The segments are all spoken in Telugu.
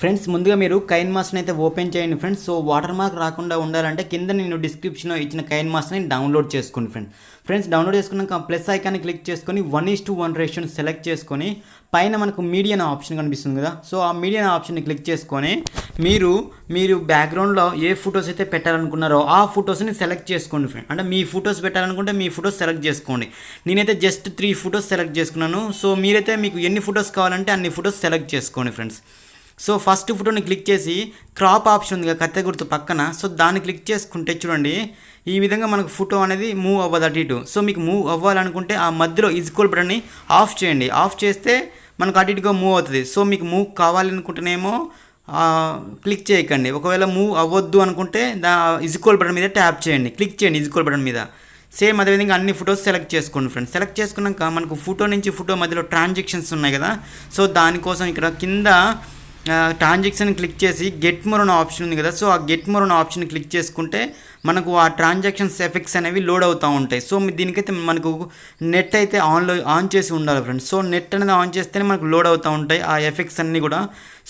ఫ్రెండ్స్ ముందుగా మీరు కైన్మాస్టర్ని అయితే ఓపెన్ చేయండి ఫ్రెండ్స్. సో వాటర్ మార్క్ రాకుండా ఉండాలంటే కింద నేను డిస్క్రిప్షన్లో ఇచ్చిన కైన్మాస్టర్ని డౌన్లోడ్ చేసుకోండి ఫ్రెండ్స్. డౌన్లోడ్ చేసుకున్నాక ప్లస్ ఐకాన్ని క్లిక్ చేసుకొని 1:1 రేషియోని సెలెక్ట్ చేసుకొని పైన మనకు మీడియా ఆప్షన్ కనిపిస్తుంది కదా. సో ఆ మీడియా ఆప్షన్ని క్లిక్ చేసుకొని మీరు బ్యాక్గ్రౌండ్లో ఏ ఫొటోస్ అయితే పెట్టాలనుకున్నారో ఆ ఫొటోస్ని సెలెక్ట్ చేసుకోండి ఫ్రెండ్. అంటే మీ ఫొటోస్ పెట్టాలనుకుంటే మీ ఫొటోస్ సెలెక్ట్ చేసుకోండి. నేనైతే జస్ట్ 3 ఫొటోస్ సెలెక్ట్ చేసుకున్నాను. సో మీరైతే మీకు ఎన్ని ఫొటోస్ కావాలంటే అన్ని ఫొటోస్ సెలెక్ట్ చేసుకోండి ఫ్రెండ్స్. సో ఫస్ట్ ఫోటోని క్లిక్ చేసి క్రాప్ ఆప్షన్ ఉంది కదా కత్తె గుర్తు పక్కన. సో దాన్ని క్లిక్ చేసుకుంటే చూడండి ఈ విధంగా మనకు ఫోటో అనేది మూవ్ అవ్వదు అటు ఇటు. సో మీకు మూవ్ అవ్వాలనుకుంటే ఆ మధ్యలో ఈక్వల్ బటన్ని ఆఫ్ చేయండి. ఆఫ్ చేస్తే మనకు అటు ఇటుగా మూవ్ అవుతుంది. సో మీకు మూవ్ కావాలనుకుంటేనేమో క్లిక్ చేయకండి. ఒకవేళ మూవ్ అవ్వద్దు అనుకుంటే ఈక్వల్ బటన్ మీద ట్యాప్ చేయండి, క్లిక్ చేయండి ఈక్వల్ బటన్ మీద. సేమ్ అదేవిధంగా అన్ని ఫొటోస్ సెలెక్ట్ చేసుకోండి ఫ్రెండ్స్. సెలెక్ట్ చేసుకున్నాక మనకు ఫోటో నుంచి ఫోటో మధ్యలో ట్రాన్సాక్షన్స్ ఉన్నాయి కదా. సో దానికోసం ఇక్కడ కింద ట్రాన్సాక్షన్ క్లిక్ చేసి గెట్ మోర్ అనే ఆప్షన్ ఉంది కదా. సో ఆ గెట్ మోర్ అనే ఆప్షన్ క్లిక్ చేసుకుంటే మనకు ఆ ట్రాన్సాక్షన్స్ ఎఫెక్ట్స్ అనేవి లోడ్ అవుతూ ఉంటాయి. సో దీనికైతే మనకు నెట్ అయితే ఆన్ చేసి ఉండాలి ఫ్రెండ్స్. సో నెట్ అనేది ఆన్ చేస్తేనే మనకు లోడ్ అవుతూ ఉంటాయి ఆ ఎఫెక్ట్స్ అన్నీ కూడా.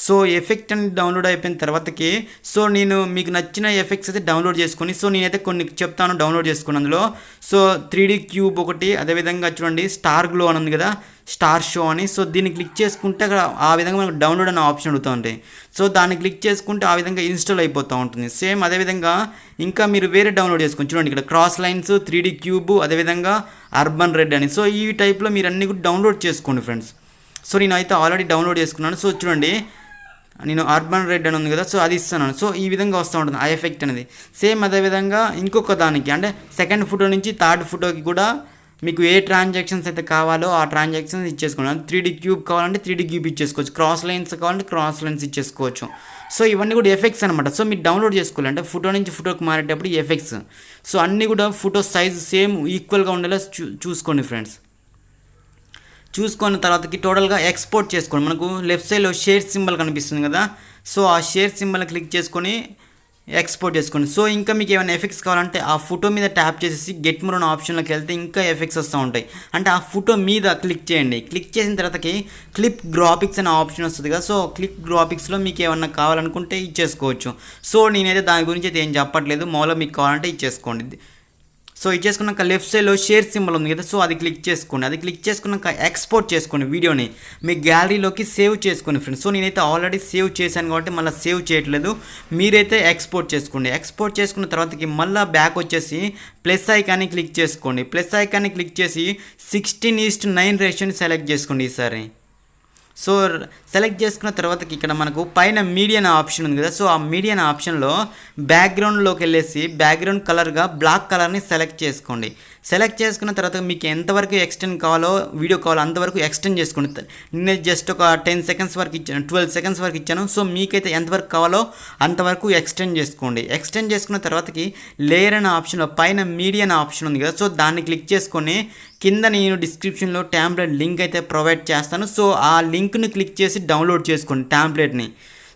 సో ఎఫెక్ట్ అనేది డౌన్లోడ్ అయిపోయిన తర్వాతకి సో నేను మీకు నచ్చిన ఎఫెక్ట్స్ అయితే డౌన్లోడ్ చేసుకొని సో నేనైతే కొన్ని చెప్తాను డౌన్లోడ్ చేసుకుని అందులో. సో 3D క్యూబ్ ఒకటి, అదేవిధంగా చూడండి స్టార్ గ్లో అని ఉంది కదా, స్టార్ షో అని. సో దీన్ని క్లిక్ చేసుకుంటే అక్కడ ఆ విధంగా మనకు డౌన్లోడ్ అనే ఆప్షన్ అడుగుతూ ఉంటాయి. సో దాన్ని క్లిక్ చేసుకుంటే ఆ విధంగా ఇన్స్టాల్ అయిపోతూ ఉంటుంది. సేమ్ అదేవిధంగా ఇంకా మీరు వేరే డౌన్లోడ్ చేసుకొని చూడండి ఇక్కడ క్రాస్ లైన్స్, 3D క్యూబ్, అదేవిధంగా అర్బన్ రెడ్ అని. సో ఈ టైప్లో మీరు అన్నీ కూడా డౌన్లోడ్ చేసుకోండి ఫ్రెండ్స్. సో నేను అయితే ఆల్రెడీ డౌన్లోడ్ చేసుకున్నాను. సో చూడండి నేను అర్బన్ రెడ్ అని ఉంది కదా, సో అది ఇస్తున్నాను. సో ఈ విధంగా వస్తూ ఉంటుంది ఆ ఎఫెక్ట్ అనేది. సేమ్ అదేవిధంగా ఇంకొక దానికి అంటే సెకండ్ ఫోటో నుంచి థర్డ్ ఫోటోకి కూడా మీకు ఏ ట్రాన్సాక్షన్స్ అయితే కావాలో ఆ ట్రాన్సాక్షన్స్ ఇచ్చేసుకోండి. 3D క్యూబ్ కావాలంటే 3D క్యూబ్ ఇచ్చేసుకోవచ్చు, క్రాస్ లైన్స్ కావాలంటే క్రాస్ లైన్స్ ఇచ్చేసుకోవచ్చు. సో ఇవన్నీ కూడా ఎఫెక్ట్స్ అనమాట. సో మీరు డౌన్లోడ్ చేసుకోవాలి అంటే ఫోటో నుంచి ఫోటోకి మారేటప్పుడు ఎఫెక్ట్స్. సో అన్నీ కూడా ఫోటో సైజ్ సేమ్ ఈక్వల్గా ఉండేలా చూసుకోండి ఫ్రెండ్స్. చూసుకున్న తర్వాతకి టోటల్గా ఎక్స్పోర్ట్ చేసుకోండి. మనకు లెఫ్ట్ సైడ్లో షేర్ సింబల్ కనిపిస్తుంది కదా. సో ఆ షేర్ సింబల్ క్లిక్ చేసుకొని ఎక్స్పోర్ట్ చేసుకోండి. సో ఇంకా మీకు ఏమైనా ఎఫెక్ట్స్ కావాలంటే ఆ ఫోటో మీద ట్యాప్ చేసేసి గెట్ మోర్ అనే ఆప్షన్లోకి వెళ్తే ఇంకా ఎఫెక్ట్స్ వస్తూ ఉంటాయి. అంటే ఆ ఫోటో మీద క్లిక్ చేయండి. క్లిక్ చేసిన తర్వాతకి క్లిప్ గ్రాఫిక్స్ అనే ఆప్షన్ వస్తుంది కదా. సో క్లిప్ గ్రాఫిక్స్లో మీకు ఏమన్నా కావాలనుకుంటే ఇచ్చేసుకోవచ్చు. సో నేనైతే దాని గురించి అయితే ఏం చెప్పట్లేదు, మామూలుగా మీకు కావాలంటే ఇచ్చేసుకోండి. సో ఇచ్చేసుకున్నాక లెఫ్ట్ సైడ్లో షేర్ సింబల్ ఉంది కదా, సో అది క్లిక్ చేసుకోండి. అది క్లిక్ చేసుకున్నాక ఎక్స్పోర్ట్ చేసుకోండి వీడియోని, మీ గ్యాలరీలోకి సేవ్ చేసుకోండి ఫ్రెండ్స్. సో నేనైతే ఆల్రెడీ సేవ్ చేశాను కాబట్టి మళ్ళీ సేవ్ చేయట్లేదు, మీరైతే ఎక్స్పోర్ట్ చేసుకోండి. ఎక్స్పోర్ట్ చేసుకున్న తర్వాతకి మళ్ళీ బ్యాక్ వచ్చేసి ప్లస్ ఐకాన్ని క్లిక్ చేసుకోండి. ప్లస్ ఐకాన్ని క్లిక్ చేసి 16:9 రేషియోని సెలెక్ట్ చేసుకోండి ఈసారి. సో సెలెక్ట్ చేసుకున్న తర్వాతకి ఇక్కడ మనకు పైన మీడియా ఆప్షన్ ఉంది కదా. సో ఆ మీడియా ఆప్షన్లో బ్యాక్గ్రౌండ్లోకి వెళ్ళేసి బ్యాక్గ్రౌండ్ కలర్గా బ్లాక్ కలర్ని సెలెక్ట్ చేసుకోండి. సెలెక్ట్ చేసుకున్న తర్వాత మీకు ఎంతవరకు ఎక్స్టెండ్ కావాలో వీడియో కావాలో అంతవరకు ఎక్స్టెండ్ చేసుకోండి. నేను జస్ట్ ఒక 10 సెకండ్స్ వరకు ఇచ్చాను, 12 సెకండ్స్ వరకు ఇచ్చాను. సో మీకైతే ఎంతవరకు కావాలో అంతవరకు ఎక్స్టెండ్ చేసుకోండి. ఎక్స్టెండ్ చేసుకున్న తర్వాతకి లేయర్ అనే ఆప్షన్లో పైన మీడియా అనే ఆప్షన్ ఉంది కదా. సో దాన్ని క్లిక్ చేసుకొని కింద నేను డిస్క్రిప్షన్లో టెంప్లెట్ లింక్ అయితే ప్రొవైడ్ చేస్తాను. సో ఆ లింక్ని క్లిక్ చేసి డౌన్లోడ్ చేసుకోండి టెంప్లెట్ని.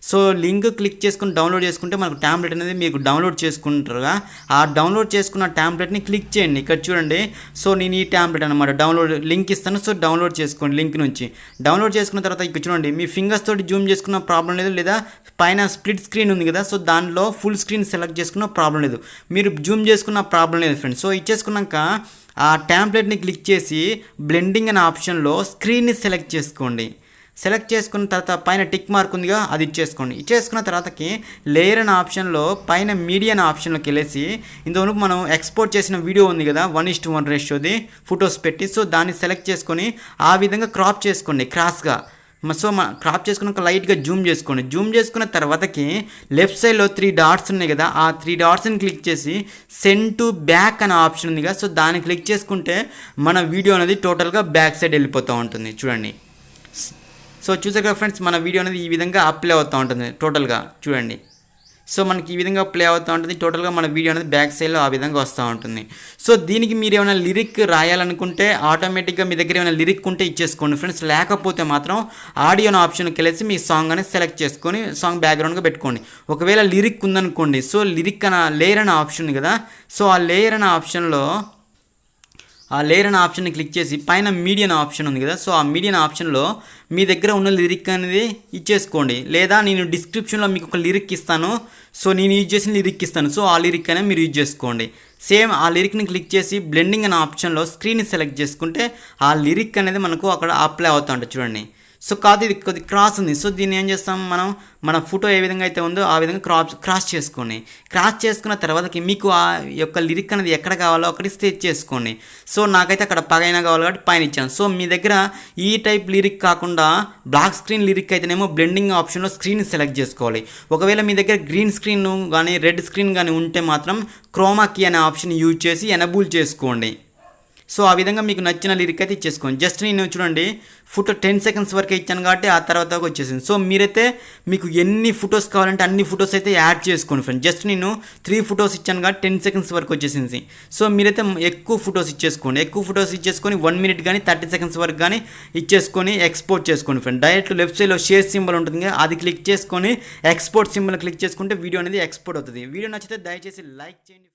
సో లింక్ క్లిక్ చేసుకుని డౌన్లోడ్ చేసుకుంటే మనకు టెంప్లెట్ అనేది మీకు డౌన్లోడ్ చేసుకుంటారుగా. ఆ డౌన్లోడ్ చేసుకున్న టెంప్లెట్ని క్లిక్ చేయండి. ఇక్కడ చూడండి, సో నేను ఈ టెంప్లెట్ అనమాట డౌన్లోడ్ లింక్ ఇస్తాను. సో డౌన్లోడ్ చేసుకోండి లింక్ నుంచి. డౌన్లోడ్ చేసుకున్న తర్వాత ఇక్కడ చూడండి మీ ఫింగర్స్ తోటి జూమ్ చేసుకున్న ప్రాబ్లం లేదు, లేదా పైన స్ప్లిట్ స్క్రీన్ ఉంది కదా. సో దానిలో ఫుల్ స్క్రీన్ సెలెక్ట్ చేసుకున్న ప్రాబ్లం లేదు, మీరు జూమ్ చేసుకున్న ప్రాబ్లం లేదు ఫ్రెండ్స్. సో ఇచ్చేసుకున్నాక ఆ టెంప్లెట్ని క్లిక్ చేసి బ్లెండింగ్ అనే ఆప్షన్లో స్క్రీన్ని సెలెక్ట్ చేసుకోండి. సెలెక్ట్ చేసుకున్న తర్వాత పైన టిక్ మార్క్ ఉందిగా అది ఇచ్చేసుకోండి. ఇచ్చేసుకున్న తర్వాతకి లేయర్ అనే ఆప్షన్లో పైన మీడియా అనే ఆప్షన్లోకి వెళ్ళేసి ఇంతవరకు మనం ఎక్స్పోర్ట్ చేసిన వీడియో ఉంది కదా 1:1 రేషియోది ఫొటోస్ పెట్టి. సో దాన్ని సెలెక్ట్ చేసుకొని ఆ విధంగా క్రాప్ చేసుకోండి క్రాస్గా. సో క్రాప్ చేసుకున్నాక లైట్గా జూమ్ చేసుకోండి. జూమ్ చేసుకున్న తర్వాతకి లెఫ్ట్ సైడ్లో 3 డాట్స్ ఉన్నాయి కదా, ఆ 3 డాట్స్ని క్లిక్ చేసి సెండ్ టు బ్యాక్ అనే ఆప్షన్ ఉంది కదా. సో దాన్ని క్లిక్ చేసుకుంటే మన వీడియో అనేది టోటల్గా బ్యాక్ సైడ్ వెళ్ళిపోతూ ఉంటుంది చూడండి. సో చూసారు కదా ఫ్రెండ్స్, మన వీడియో అనేది ఈ విధంగా అప్లై అవుతూ ఉంటుంది టోటల్గా చూడండి. సో మనకి ఈ విధంగా ప్లే అవుతూ ఉంటుంది టోటల్గా మన వీడియో అనేది బ్యాక్ సైడ్లో ఆ విధంగా వస్తూ ఉంటుంది. సో దీనికి మీరు ఏమైనా లిరిక్ రాయాలనుకుంటే ఆటోమేటిక్గా మీ దగ్గర ఏమైనా లిరిక్ ఉంటే ఇచ్చేసుకోండి ఫ్రెండ్స్. లేకపోతే మాత్రం ఆడియో ఆప్షన్కి వెళ్ళేసి మీ సాంగ్ అనేది సెలెక్ట్ చేసుకొని సాంగ్ బ్యాక్గ్రౌండ్గా పెట్టుకోండి. ఒకవేళ లిరిక్ ఉందనుకోండి, సో లిరిక్ అనే లేయర్ అనే ఆప్షన్ ఉంది కదా. సో ఆ లేయర్ అనే ఆప్షన్లో ఆ లేయర్ అనే ఆప్షన్ని క్లిక్ చేసి పైన మీడియా అనే ఆప్షన్ ఉంది కదా, సో ఆ మీడియా అనే ఆప్షన్లో మీ దగ్గర ఉన్న లిరిక్ అనేది ఇచ్చేసుకోండి, లేదా నేను డిస్క్రిప్షన్లో మీకు ఒక లిరిక్ ఇస్తాను, సో నేను యూజ్ చేసిన లిరిక్ ఇస్తాను, సో ఆ లిరిక్ అనేది మీరు యూజ్ చేసుకోండి. సేమ్ ఆ లిరిక్ని క్లిక్ చేసి బ్లెండింగ్ అనే ఆప్షన్లో స్క్రీన్ని సెలెక్ట్ చేసుకుంటే ఆ లిరిక్ అనేది మనకు అక్కడ అప్లై అవుతా ఉంటుంది చూడండి. సో కాదు ఇది కొద్ది క్రాస్ ఉంది, సో దీన్ని ఏం చేస్తాం మనం, మన ఫోటో ఏ విధంగా అయితే ఉందో ఆ విధంగా క్రాస్ చేసుకోండి. క్రాస్ చేసుకున్న తర్వాతకి మీకు ఆ యొక్క లిరిక్ అనేది ఎక్కడ కావాలో అక్కడికి స్టేజ్ చేసుకోండి. సో నాకైతే అక్కడ పైన కావాలి కాబట్టి పైన ఇచ్చాను. సో మీ దగ్గర ఈ టైప్ లిరిక్ కాకుండా బ్లాక్ స్క్రీన్ లిరిక్ అయితేనేమో బ్లెండింగ్ ఆప్షన్లో స్క్రీన్ సెలెక్ట్ చేసుకోవాలి. ఒకవేళ మీ దగ్గర గ్రీన్ స్క్రీన్ కానీ రెడ్ స్క్రీన్ కానీ ఉంటే మాత్రం క్రోమా కీ అనే ఆప్షన్ యూజ్ చేసి ఎనబుల్ చేసుకోండి. సో ఆ విధంగా మీకు నచ్చిన లిరిక్ అయితే ఇచ్చేసుకోండి. జస్ట్ నేను చూడండి ఫోటో 10 సెకండ్స్ వరకే ఇచ్చాను కాబట్టి ఆ తర్వాత వచ్చేసింది. సో మీరైతే మీకు ఎన్ని ఫొటోస్ కావాలంటే అన్ని ఫొటోస్ అయితే యాడ్ చేసుకోండి ఫ్రెండ్స్. జస్ట్ నేను 3 ఫొటోస్ ఇచ్చాను కాబట్టి 10 సెకండ్స్ వరకు వచ్చేసింది. సో మీరైతే ఎక్కువ ఫొటోస్ ఇచ్చేసుకోండి. ఎక్కువ ఫొటోస్ ఇచ్చేసుకొని 1 మినిట్ కానీ 30 సెకండ్స్ వరకు కానీ ఇచ్చేసుకొని ఎక్స్పోర్ట్ చేసుకోండి ఫ్రెండ్. డైరెక్ట్ లెఫ్ట్ సైడ్లో షేర్ సింబల్ ఉంటుంది, అది క్లిక్ చేసుకొని ఎక్స్పోర్ట్ సింబల్ క్లిక్ చేసుకుంటే వీడియో అనేది ఎక్స్పోర్ట్ అవుతుంది. వీడియో నచ్చితే దయచేసి లైక్ చేయండి.